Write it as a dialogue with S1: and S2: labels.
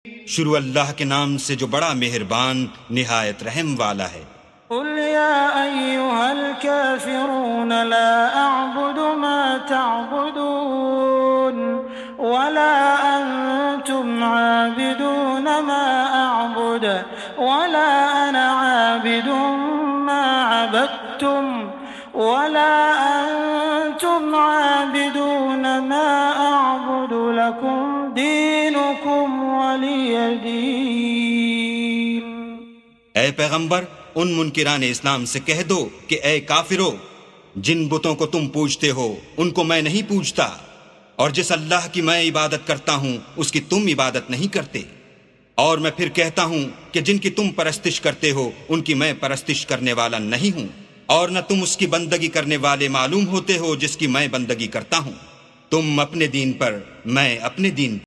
S1: شروع اللہ کے نام سے جو بڑا مہربان نہایت رحم والا ہے۔
S2: قل يا أيها الكافرون لا أعبد ما تعبدون ولا أنتم عابدون ما أعبد ولا أنا عابد ما عبدتم ولا أنتم عابدون ما أعبد لكم دينكم ولي دين۔
S1: اے پیغمبر ان منکران اسلام سے کہہ دو کہ اے کافرو، جن بتوں کو تم پوجتے ہو ان کو میں نہیں پوجتا، اور جس اللہ کی میں عبادت کرتا ہوں اس کی تم عبادت نہیں کرتے، اور میں پھر کہتا ہوں کہ جن کی تم پرستش کرتے ہو ان کی میں پرستش کرنے والا نہیں ہوں، اور نہ تم اس کی بندگی کرنے والے معلوم ہوتے ہو جس کی میں بندگی کرتا ہوں۔ تم اپنے دین پر، میں اپنے دین پر۔